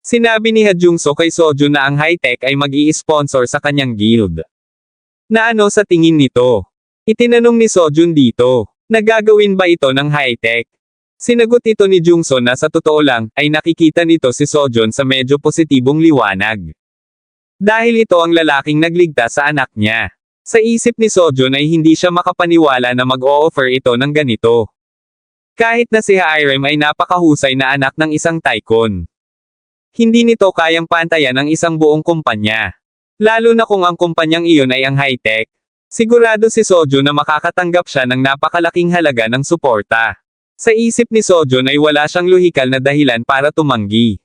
Sinabi ni Ha Jung-soo kay Sojun na ang high-tech ay mag-i-sponsor sa kanyang guild. Na ano sa tingin nito? Itinanong ni Sojun dito, nagagawin ba ito ng high-tech? Sinagot ito ni Jung-soo na sa totoo lang, ay nakikita nito si Sojun sa medyo positibong liwanag. Dahil ito ang lalaking nagligtas sa anak niya. Sa isip ni Sojun ay hindi siya makapaniwala na mag-o-offer ito ng ganito. Kahit na si Ha-irem ay napakahusay na anak ng isang tycoon. Hindi nito kayang pantayan ang isang buong kumpanya. Lalo na kung ang kumpanyang iyon ay ang high-tech. Sigurado si Sojun na makakatanggap siya ng napakalaking halaga ng suporta. Sa isip ni Sojun ay wala siyang lohikal na dahilan para tumanggi.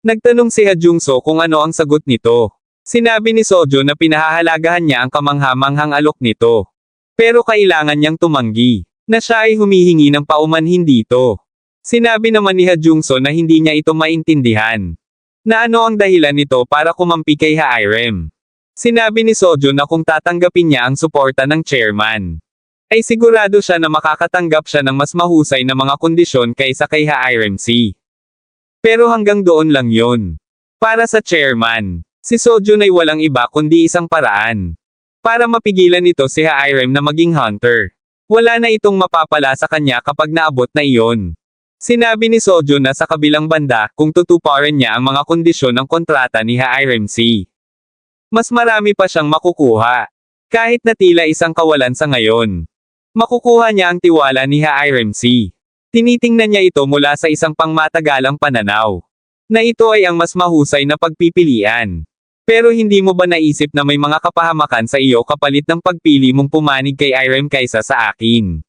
Nagtanong si Ha Jung-soo kung ano ang sagot nito. Sinabi ni Sojun na pinahahalagahan niya ang kamangha-manghang alok nito. Pero kailangan niyang tumanggi, na siya ay humihingi ng paumanhin dito. Sinabi naman ni Ha Jung-soo na hindi niya ito maintindihan. Na ano ang dahilan nito para kumampi kay Ha-irem. Sinabi ni Sojun na kung tatanggapin niya ang suporta ng chairman, ay sigurado siya na makakatanggap siya ng mas mahusay na mga kondisyon kaysa kay Ha-irem C. Pero hanggang doon lang yon. Para sa chairman, si Sojun ay walang iba kundi isang paraan. Para mapigilan ito si Ha-irem na maging hunter. Wala na itong mapapala sa kanya kapag naabot na iyon. Sinabi ni Sojun na sa kabilang banda, kung tutuparin niya ang mga kondisyon ng kontrata ni Ha-irem C, mas marami pa siyang makukuha. Kahit na tila isang kawalan sa ngayon. Makukuha niya ang tiwala ni Ha-irem C. Tinitingnan niya ito mula sa isang pangmatagalang pananaw. Na ito ay ang mas mahusay na pagpipilian. Pero hindi mo ba naisip na may mga kapahamakan sa iyo kapalit ng pagpili mong pumanig kay Irem kaysa sa akin?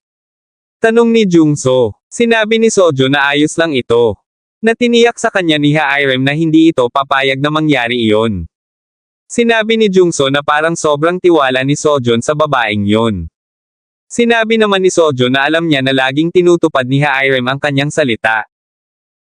Tanong ni Jung-soo. Sinabi ni Sojun na ayos lang ito. Na tiniyak sa kanya ni Ha-irem na hindi ito papayag na mangyari iyon. Sinabi ni Jung-soo na parang sobrang tiwala ni Sojun sa babaeng yon. Sinabi naman ni Sojun na alam niya na laging tinutupad ni Ha-irem ang kanyang salita.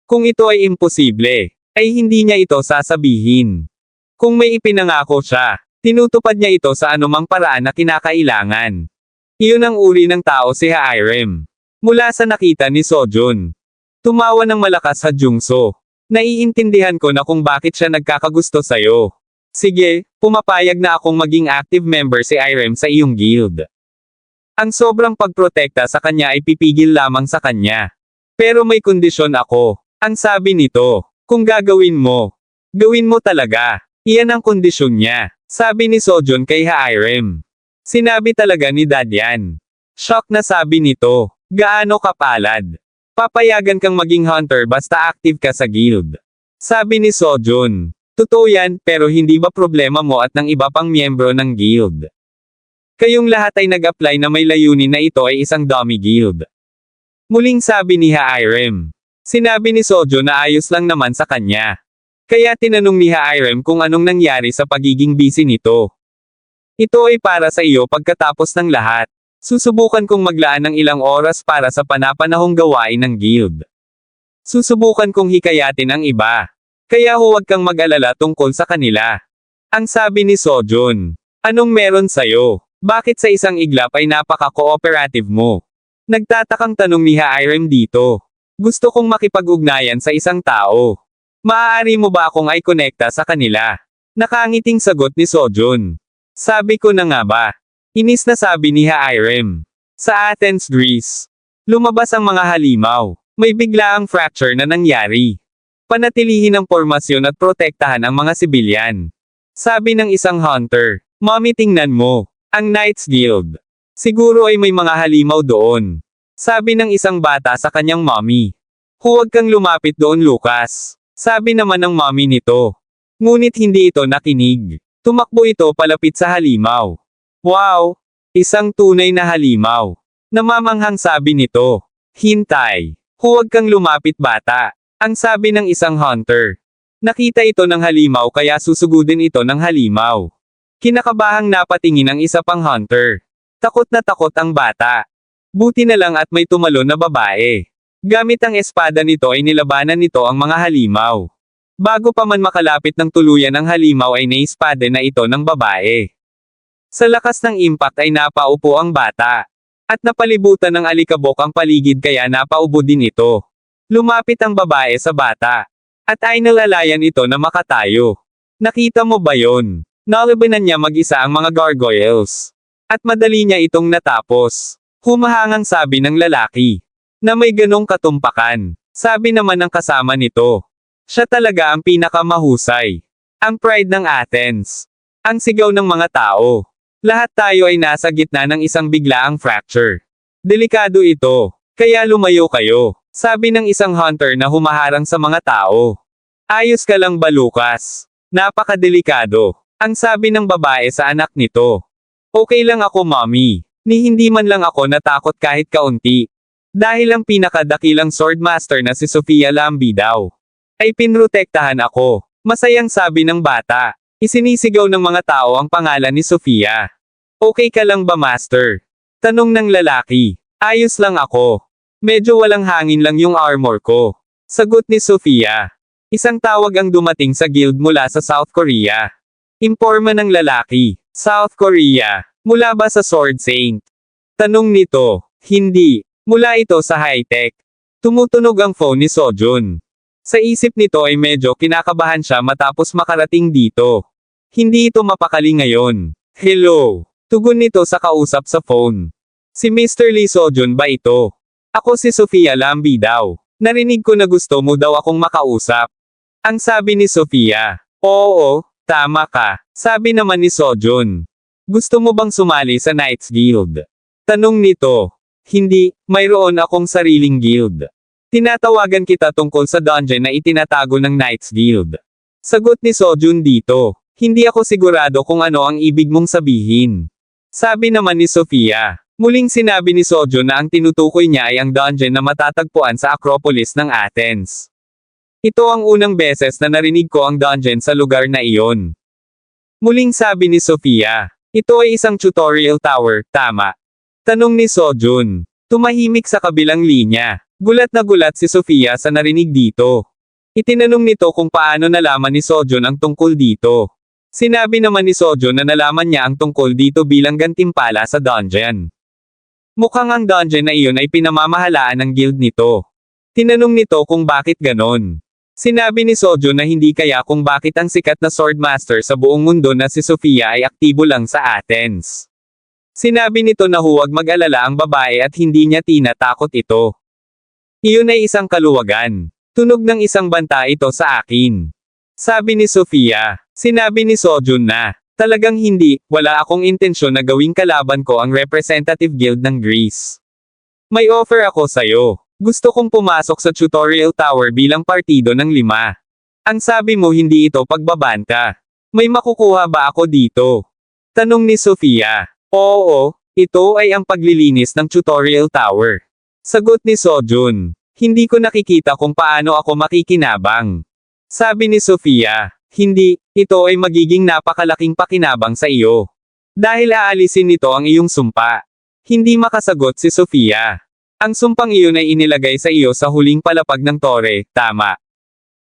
Kung ito ay imposible, ay hindi niya ito sasabihin. Kung may ipinangako siya, tinutupad niya ito sa anumang paraan na kinakailangan. Iyon ang uri ng tao si Ha-irem. Mula sa nakita ni Sojun. Tumawa ng malakas Ha Jung-soo. Naiintindihan ko na kung bakit siya nagkakagusto sa'yo. Sige, pumapayag na akong maging active member si Irem sa iyong guild. Ang sobrang pagprotekta sa kanya ay pipigil lamang sa kanya. Pero may kondisyon ako. Ang sabi nito, kung gagawin mo, gawin mo talaga. Iyan ang kondisyon niya, sabi ni Sojun kay Ha-irem. Sinabi talaga ni Dad yan. Shock na sabi nito, gaano kapalad. Papayagan kang maging hunter basta active ka sa guild. Sabi ni Sojun, totoo yan, pero hindi ba problema mo at ng iba pang miyembro ng guild? Kayong lahat ay nag-apply na may layunin na ito ay isang dummy guild. Muling sabi ni Ha-irem. Sinabi ni Sojun na ayos lang naman sa kanya. Kaya tinanong ni Ha-irem kung anong nangyari sa pagiging busy nito. Ito ay para sa iyo pagkatapos ng lahat. Susubukan kong maglaan ng ilang oras para sa panapanahong gawain ng guild. Susubukan kong hikayatin ang iba. Kaya huwag kang mag-alala tungkol sa kanila. Ang sabi ni Sojun. Anong meron sa'yo? Bakit sa isang iglap ay napaka-cooperative mo? Nagtatakang tanong ni Ha-irem dito. Gusto kong makipag-ugnayan sa isang tao. Maaari mo ba akong i-connecta sa kanila? Nakangiting sagot ni Sojun. Sabi ko na nga ba? Inis na sabi ni Ha-irem. Sa Athens, Greece. Lumabas ang mga halimaw. May biglaang fracture na nangyari. Panatilihin ang formasyon at protektahan ang mga sibilyan. Sabi ng isang hunter. Mommy, tingnan mo. Ang Knights Guild. Siguro ay may mga halimaw doon. Sabi ng isang bata sa kanyang mommy. Huwag kang lumapit doon, Lucas. Sabi naman ng mommy nito. Ngunit hindi ito nakinig. Tumakbo ito palapit sa halimaw. Wow! Isang tunay na halimaw. Namamanghang sabi nito. Hintay. Huwag kang lumapit, bata. Ang sabi ng isang hunter. Nakita ito ng halimaw kaya susugudin ito ng halimaw. Kinakabahang napatingin ang isa pang hunter. Takot na takot ang bata. Buti na lang at may tumalon na babae. Gamit ang espada nito ay nilabanan nito ang mga halimaw. Bago pa man makalapit ng tuluyan ang halimaw ay naispade na ito ng babae. Sa lakas ng impact ay napaupo ang bata. At napalibutan ng alikabok ang paligid kaya napaubo din ito. Lumapit ang babae sa bata. At ay nalalayan ito na makatayo. Nakita mo ba yon? Nalabanan niya mag-isa ang mga gargoyles. At madali niya itong natapos. Humahangang sabi ng lalaki. Na may ganong katumpakan. Sabi naman ng kasama nito. Siya talaga ang pinakamahusay. Ang pride ng Athens. Ang sigaw ng mga tao. Lahat tayo ay nasa gitna ng isang biglaang fracture. Delikado ito. Kaya lumayo kayo. Sabi ng isang hunter na humaharang sa mga tao. Ayos ka lang ba, Lucas? Napakadelikado. Ang sabi ng babae sa anak nito. Okay lang ako, mommy. Ni hindi man lang ako natakot kahit kaunti. Dahil ang pinakadakilang swordmaster na si Sofia Lambi daw. Ay pinrotektahan ako. Masayang sabi ng bata. Isinisigaw ng mga tao ang pangalan ni Sofia. Okay ka lang ba, master? Tanong ng lalaki. Ayos lang ako. Medyo walang hangin lang yung armor ko. Sagot ni Sofia. Isang tawag ang dumating sa guild mula sa South Korea. Imporma ng lalaki. South Korea. Mula ba sa Sword Saint? Tanong nito. Hindi. Mula ito sa high-tech. Tumutunog ang phone ni Sojun. Sa isip nito ay medyo kinakabahan siya matapos makarating dito. Hindi ito mapakali ngayon. Hello. Tugon nito sa kausap sa phone. Si Mr. Lee Sojun ba ito? Ako si Sofia Lambi daw. Narinig ko na gusto mo daw akong makausap. Ang sabi ni Sofia. Oo, tama ka. Sabi naman ni Sojun. Gusto mo bang sumali sa Knights Guild? Tanong nito. Hindi, mayroon akong sariling guild. Tinatawagan kita tungkol sa dungeon na itinatago ng Knights Guild. Sagot ni Sojun dito. Hindi ako sigurado kung ano ang ibig mong sabihin. Sabi naman ni Sofia. Muling sinabi ni Sojun na ang tinutukoy niya ay ang dungeon na matatagpuan sa Acropolis ng Athens. Ito ang unang beses na narinig ko ang dungeon sa lugar na iyon. Muling sabi ni Sofia. Ito ay isang tutorial tower, tama? Tanong ni Sojun. Tumahimik sa kabilang linya. Gulat na gulat si Sofia sa narinig dito. Itinanong nito kung paano nalaman ni Sojun ang tungkol dito. Sinabi naman ni Sojun na nalaman niya ang tungkol dito bilang gantimpala sa dungeon. Mukhang ang dungeon na iyon ay pinamamahalaan ng guild nito. Tinanong nito kung bakit ganon. Sinabi ni Sojun na hindi kaya kung bakit ang sikat na swordmaster sa buong mundo na si Sofia ay aktibo lang sa Athens. Sinabi nito na huwag mag-alala ang babae at hindi niya tinatakot ito. Iyon ay isang kaluwagan. Tunog ng isang banta ito sa akin. Sabi ni Sofia. Sinabi ni Sojun na, talagang hindi, wala akong intensyon na gawing kalaban ko ang representative guild ng Greece. May offer ako sa'yo. Gusto kong pumasok sa tutorial tower bilang partido ng 5. Ang sabi mo hindi ito pagbabanta. May makukuha ba ako dito? Tanong ni Sofia. Oo, ito ay ang paglilinis ng tutorial tower. Sagot ni Sojun. Hindi ko nakikita kung paano ako makikinabang. Sabi ni Sofia. Hindi, ito ay magiging napakalaking pakinabang sa iyo. Dahil aalisin nito ang iyong sumpa. Hindi makasagot si Sofia. Ang sumpang iyon ay inilagay sa iyo sa huling palapag ng tore, tama.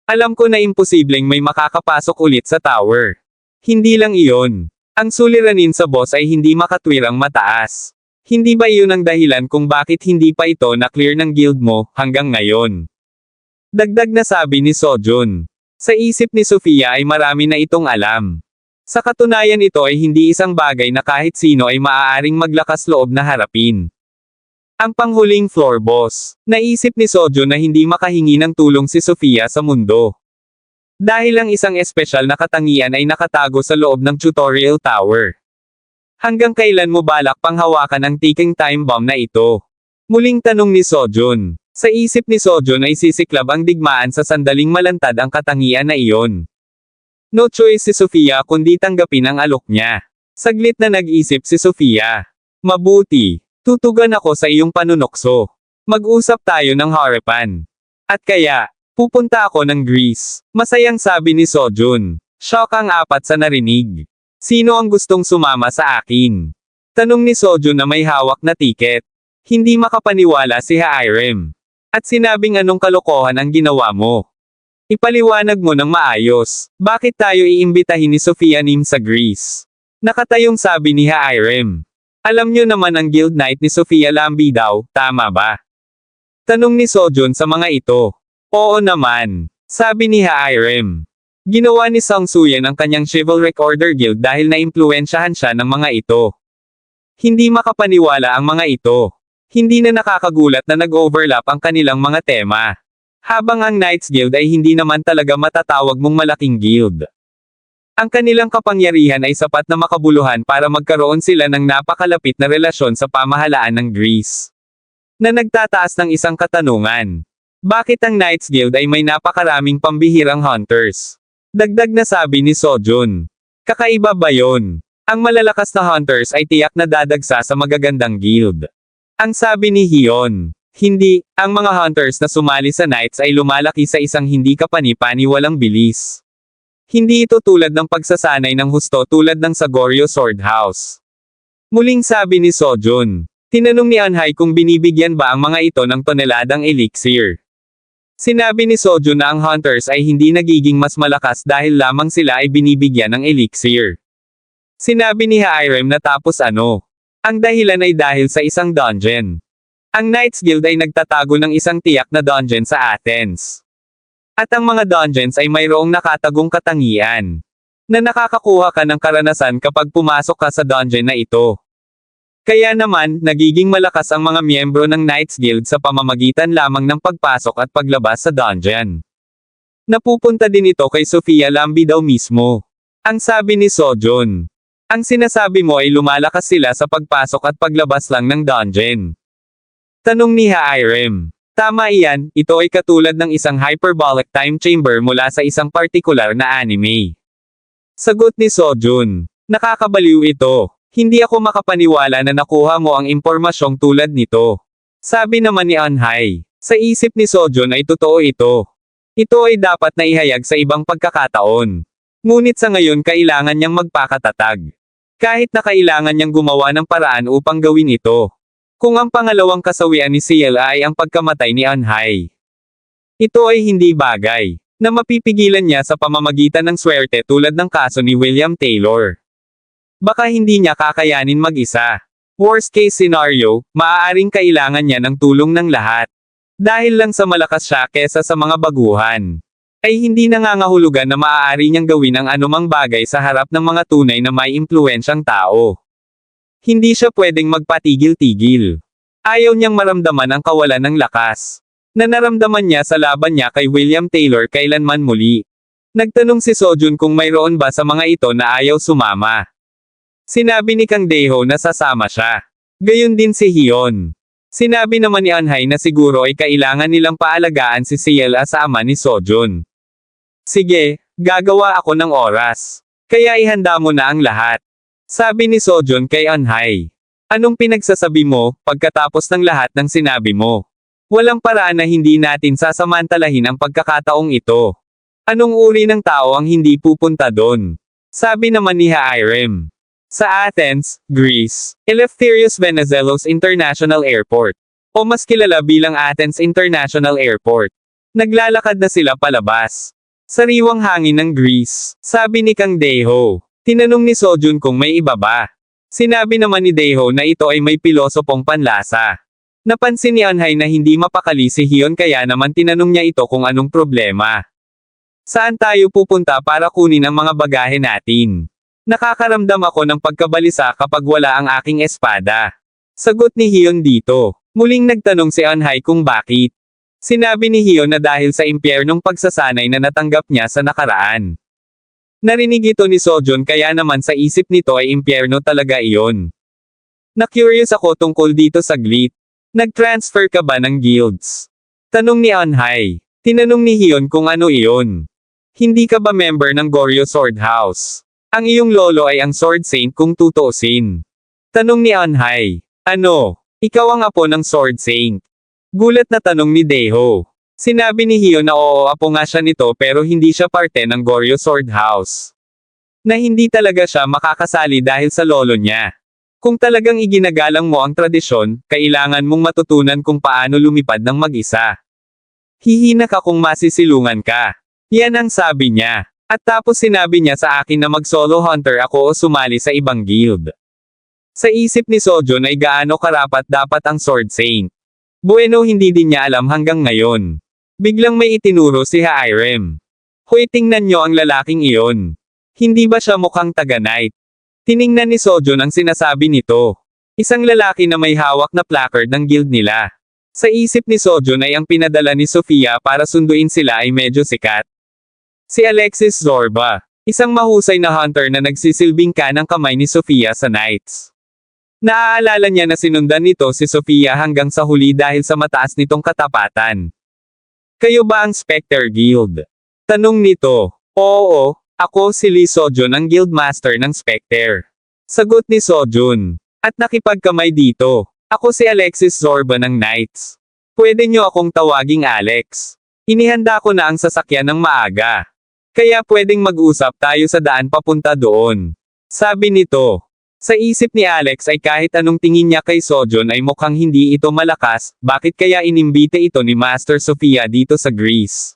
Alam ko na imposibleng may makakapasok ulit sa tower. Hindi lang iyon. Ang suliranin sa boss ay hindi makatwirang mataas. Hindi ba iyon ang dahilan kung bakit hindi pa ito na-clear ng guild mo, hanggang ngayon? Dagdag na sabi ni Sojun. Sa isip ni Sofia ay marami na itong alam. Sa katunayan ito ay hindi isang bagay na kahit sino ay maaaring maglakas loob na harapin. Ang panghuling floor boss. Naisip ni Sojun na hindi makahingi ng tulong si Sofia sa mundo. Dahil ang isang espesyal na katangian ay nakatago sa loob ng tutorial tower. Hanggang kailan mo balak panghawakan ang ticking time bomb na ito? Muling tanong ni Sojun. Sa isip ni Sojun ay sisiklab ang digmaan sa sandaling malantad ang katangian na iyon. No choice si Sofia kundi tanggapin ang alok niya. Saglit na nag-isip si Sofia. Mabuti. Tutugan ako sa iyong panunokso. Mag-usap tayo ng harapan. At kaya, pupunta ako ng Greece. Masayang sabi ni Sojun. Shock ang apat sa narinig. Sino ang gustong sumama sa akin? Tanong ni Sojun na may hawak na tiket. Hindi makapaniwala si Hiram. At sinabing anong kalokohan ang ginawa mo. Ipaliwanag mo ng maayos. Bakit tayo iimbitahin ni Sofia Nim sa Greece? Nakatayong sabi ni Hiram. Alam nyo naman ang guild knight ni Sofia Lambi daw, tama ba? Tanong ni Sojun sa mga ito. Oo naman. Sabi ni Hairem. Ginawa ni Song Suyan ang kanyang Chivalric Order Guild dahil naimpluwensyahan siya ng mga ito. Hindi makapaniwala ang mga ito. Hindi na nakakagulat na nag-overlap ang kanilang mga tema. Habang ang Knights Guild ay hindi naman talaga matatawag mong malaking guild. Ang kanilang kapangyarihan ay sapat na makabuluhan para magkaroon sila ng napakalapit na relasyon sa pamahalaan ng Greece. Na nagtataas ng isang katanungan. Bakit ang Knights Guild ay may napakaraming pambihirang hunters? Dagdag na sabi ni Sojun. Kakaiba ba yon? Ang malalakas na hunters ay tiyak na dadagsa sa magagandang guild. Ang sabi ni Hion. Hindi, ang mga hunters na sumali sa Knights ay lumalaki sa isang hindi kapani-paniwalang bilis. Hindi ito tulad ng pagsasanay ng husto tulad ng sa Goryeo Sword House. Muling sabi ni Sojun. Tinanong ni Anhai kung binibigyan ba ang mga ito ng toneladang elixir. Sinabi ni Sojun na ang hunters ay hindi nagiging mas malakas dahil lamang sila ay binibigyan ng elixir. Sinabi ni Hairem na tapos ano? Ang dahilan ay dahil sa isang dungeon. Ang Knights Guild ay nagtatago ng isang tiyak na dungeon sa Athens. At ang mga dungeons ay mayroong nakatagong katangian. Na nakakakuha ka ng karanasan kapag pumasok ka sa dungeon na ito. Kaya naman, nagiging malakas ang mga miyembro ng Knights Guild sa pamamagitan lamang ng pagpasok at paglabas sa dungeon. Napupunta din ito kay Sofia Lambi daw mismo. Ang sabi ni Sojun. Ang sinasabi mo ay lumalakas sila sa pagpasok at paglabas lang ng dungeon. Tanong ni Hairem. Tama iyan, ito ay katulad ng isang hyperbolic time chamber mula sa isang partikular na anime. Sagot ni Sojun. Nakakabaliw ito. Hindi ako makapaniwala na nakuha mo ang impormasyong tulad nito. Sabi naman ni Anhai. Sa isip ni Sojun ay totoo ito. Ito ay dapat na ihayag sa ibang pagkakataon. Ngunit sa ngayon kailangan niyang magpakatatag. Kahit na kailangan niyang gumawa ng paraan upang gawin ito. Kung ang pangalawang kasawian ni Ciela ay ang pagkamatay ni Anhai. Ito ay hindi bagay, na mapipigilan niya sa pamamagitan ng swerte tulad ng kaso ni William Taylor. Baka hindi niya kakayanin mag-isa. Worst case scenario, maaaring kailangan niya ng tulong ng lahat. Dahil lang sa malakas siya kesa sa mga baguhan. Ay hindi nangangahulugan na maaari niyang gawin ang anumang bagay sa harap ng mga tunay na may impluwensyang tao. Hindi siya pwedeng magpatigil-tigil. Ayaw niyang maramdaman ang kawalan ng lakas. Na naramdaman niya sa laban niya kay William Taylor kailanman muli. Nagtanong si Sojun kung mayroon ba sa mga ito na ayaw sumama. Sinabi ni Kang Daeho na sasama siya. Gayon din si Hion. Sinabi naman ni Anhai na siguro ay kailangan nilang paalagaan si Ciela sa ama ni Sojun. Sige, gagawa ako ng oras. Kaya ihanda mo na ang lahat. Sabi ni Sojun kay Anhai. Anong pinagsasabi mo, pagkatapos ng lahat ng sinabi mo? Walang paraan na hindi natin sasamantalahin ang pagkakataong ito. Anong uri ng tao ang hindi pupunta doon? Sabi naman ni Hairem. Sa Athens, Greece, Eleftherios Venizelos International Airport. O mas kilala bilang Athens International Airport. Naglalakad na sila palabas. Sariwang hangin ng Greece, sabi ni Kang Daeho. Tinanong ni Sojun kung may iba ba. Sinabi naman ni Daeho na ito ay may pilosopong panlasa. Napansin ni Anhai na hindi mapakali si Hion kaya naman tinanong niya ito kung anong problema. Saan tayo pupunta para kunin ang mga bagahe natin? Nakakaramdam ako ng pagkabalisa kapag wala ang aking espada. Sagot ni Hion dito. Muling nagtanong si Anhai kung bakit. Sinabi ni Hion na dahil sa impyernong pagsasanay na natanggap niya sa nakaraan. Narinig ito ni Sojun kaya naman sa isip nito ay impyerno talaga iyon. Na-curious ako tungkol dito saglit. Nag-transfer ka ba ng guilds? Tanong ni Anhai. Tinanong ni Hion kung ano iyon. Hindi ka ba member ng Goryeo Sword House? Ang iyong lolo ay ang Sword Saint kung tutuusin. Tanong ni Anhai. Ano? Ikaw ang apo ng Sword Saint? Gulat na tanong ni Daeho. Sinabi ni Hion na oo apo nga siya nito pero hindi siya parte ng Goryeo Sword House. Na hindi talaga siya makakasali dahil sa lolo niya. Kung talagang iginagalang mo ang tradisyon, kailangan mong matutunan kung paano lumipad ng mag-isa. Hihina ka kung masisilungan ka. Yan ang sabi niya. At tapos sinabi niya sa akin na mag-solo hunter ako o sumali sa ibang guild. Sa isip ni Sojun ay gaano karapat dapat ang Sword Saint. Bueno hindi din niya alam hanggang ngayon. Biglang may itinuro si Hiram. Hoy, tingnan nyo ang lalaking iyon. Hindi ba siya mukhang taga-Knight? Tiningnan ni Sojun ang sinasabi nito. Isang lalaki na may hawak na placard ng guild nila. Sa isip ni Sojun ay ang pinadala ni Sofia para sunduin sila ay medyo sikat. Si Alexis Zorba, isang mahusay na hunter na nagsisilbing kanang kamay ni Sofia sa Knights. Naaalala niya na sinundan nito si Sofia hanggang sa huli dahil sa mataas nitong katapatan. Kayo ba ang Spectre Guild? Tanong nito. Oo, ako si Lee Sojun ang Guildmaster ng Spectre. Sagot ni Sojun. At nakipagkamay dito. Ako si Alexis Zorba ng Knights. Pwede nyo akong tawaging Alex. Inihanda ko na ang sasakyan ng maaga. Kaya pwedeng mag-usap tayo sa daan papunta doon. Sabi nito. Sa isip ni Alex ay kahit anong tingin niya kay Sojun ay mukhang hindi ito malakas, bakit kaya inimbite ito ni Master Sofia dito sa Greece?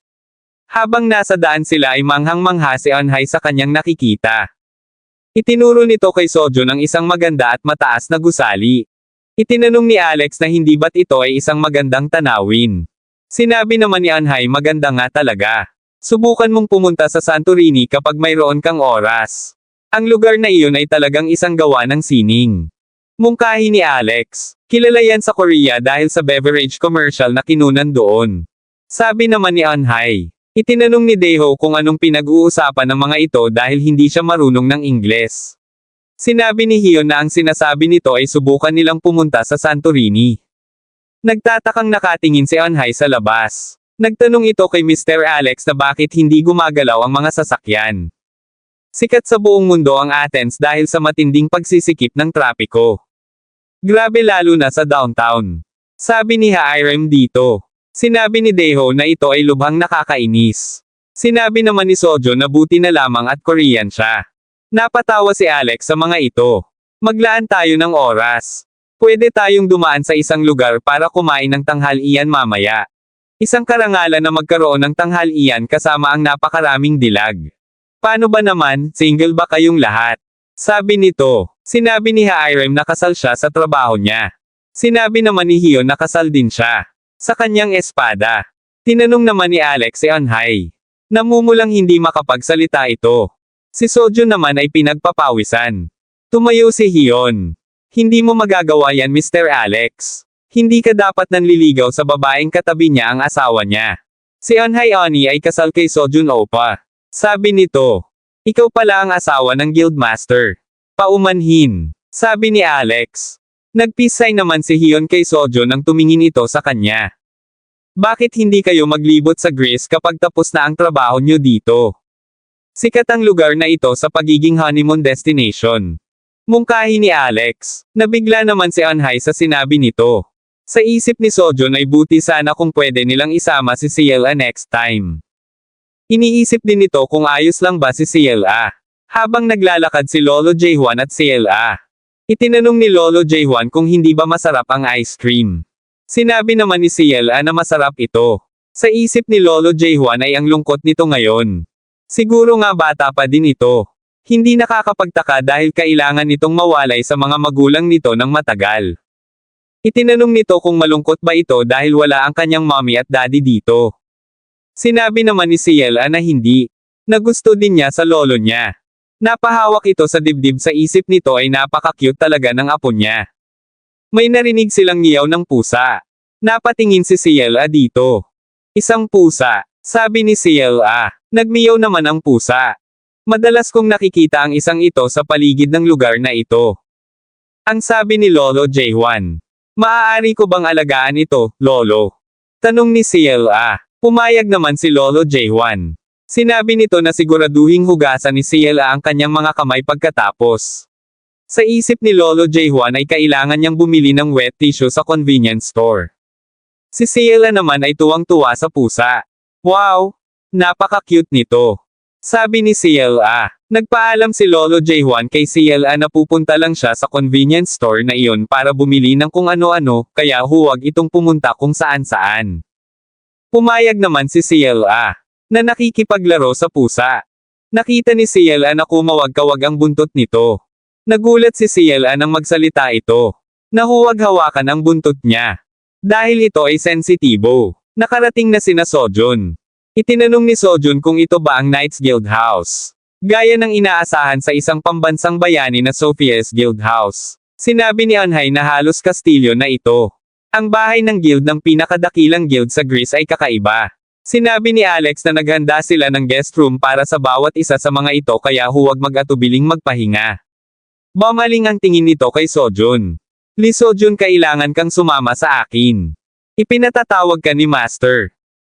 Habang nasa daan sila ay manghang-mangha si Eunhye sa kanyang nakikita. Itinuro nito kay Sojun ang isang maganda at mataas na gusali. Itinanong ni Alex na hindi ba't ito ay isang magandang tanawin. Sinabi naman ni Eunhye maganda nga talaga. Subukan mong pumunta sa Santorini kapag mayroon kang oras. Ang lugar na iyon ay talagang isang gawa ng sining. Mungkahi ni Alex. Kilala yan sa Korea dahil sa beverage commercial na kinunan doon. Sabi naman ni Eunhye. Itinanong ni Daeho kung anong pinag-uusapan ng mga ito dahil hindi siya marunong ng Ingles. Sinabi ni Hyun na ang sinasabi nito ay subukan nilang pumunta sa Santorini. Nagtatakang nakatingin si Eunhye sa labas. Nagtanong ito kay Mr. Alex na bakit hindi gumagalaw ang mga sasakyan. Sikat sa buong mundo ang Athens dahil sa matinding pagsisikip ng trapiko. Grabe lalo na sa downtown. Sabi ni Hiram dito. Sinabi ni Daeho na ito ay lubhang nakakainis. Sinabi naman ni Sojun na buti na lamang at Korean siya. Napatawa si Alex sa mga ito. Maglaan tayo ng oras. Pwede tayong dumaan sa isang lugar para kumain ng tanghalian mamaya. Isang karangalan na magkaroon ng tanghalian kasama ang napakaraming dilag. Paano ba naman, single ba kayong lahat? Sabi nito. Sinabi ni Hiram na kasal siya sa trabaho niya. Sinabi naman ni Hyun na kasal din siya. Sa kanyang espada. Tinanong naman ni Alex si Eunhye. Namumulang hindi makapagsalita ito. Si Sojun naman ay pinagpapawisan. Tumayo si Hyun. Hindi mo magagawa yan Mr. Alex. Hindi ka dapat nanliligaw sa babaeng katabi niya ang asawa niya. Si Eunhye Oni ay kasal kay Sojun Opa. Sabi nito. Ikaw pala ang asawa ng Guildmaster. Paumanhin. Sabi ni Alex. Nag-peace sign naman si Hyun kay Sojun nang tumingin ito sa kanya. Bakit hindi kayo maglibot sa Greece kapag tapos na ang trabaho nyo dito? Sikat ang lugar na ito sa pagiging honeymoon destination. Mungkahi ni Alex. Nabigla naman si Eunhye sa sinabi nito. Sa isip ni Sojun ay buti sana kung pwede nilang isama si Ciela next time. Iniisip din nito kung ayos lang ba si Ciela. Habang naglalakad si Lolo Jaehwan at Ciela. Itinanong ni Lolo Jaehwan kung hindi ba masarap ang ice cream. Sinabi naman ni Ciela na masarap ito. Sa isip ni Lolo Jaehwan ay ang lungkot nito ngayon. Siguro nga bata pa din ito. Hindi nakakapagtaka dahil kailangan nitong mawalay sa mga magulang nito ng matagal. Itinanong nito kung malungkot ba ito dahil wala ang kanyang mommy at daddy dito. Sinabi naman ni Ciela na hindi. Na gusto din niya sa lolo niya. Napahawak ito sa dibdib sa isip nito ay napaka-cute talaga ng apo niya. May narinig silang ngiyaw ng pusa. Napatingin si Ciela dito. Isang pusa. Sabi ni Ciela. Nagmiyaw naman ang pusa. Madalas kong nakikita ang isang ito sa paligid ng lugar na ito. Ang sabi ni Lolo Jaehwan. Maaari ko bang alagaan ito, Lolo? Tanong ni Ciela. Pumayag naman si Lolo Jaehwan. Sinabi nito na siguraduhing hugasan ni Ciela ang kanyang mga kamay pagkatapos. Sa isip ni Lolo Jaehwan ay kailangan niyang bumili ng wet tissue sa convenience store. Si Ciela naman ay tuwang-tuwa sa pusa. Wow! Napaka-cute nito. Sabi ni Ciela. Nagpaalam si Lolo Jaehwan kay Ciela na pupunta lang siya sa convenience store na iyon para bumili ng kung ano-ano, kaya huwag itong pumunta kung saan-saan. Pumayag naman si Ciela. Na nakikipaglaro sa pusa. Nakita ni Ciela na kumawag-kawag ang buntot nito. Nagulat si Ciela nang magsalita ito. Na huwag hawakan ang buntot niya. Dahil ito ay sensitibo. Nakarating na sina Sojun. Itinanong ni Sojun kung ito ba ang Knights Guild House. Gaya ng inaasahan sa isang pambansang bayani na Sophia's Guild House. Sinabi ni Anhay na halos kastilyo na ito. Ang bahay ng guild ng pinakadakilang guild sa Greece ay kakaiba. Sinabi ni Alex na naghanda sila ng guest room para sa bawat isa sa mga ito kaya huwag mag-atubiling magpahinga. Bumaling ang tingin nito kay Sojun. Li Sojun, kailangan kang sumama sa akin. Ipinatatawag ka ni Master.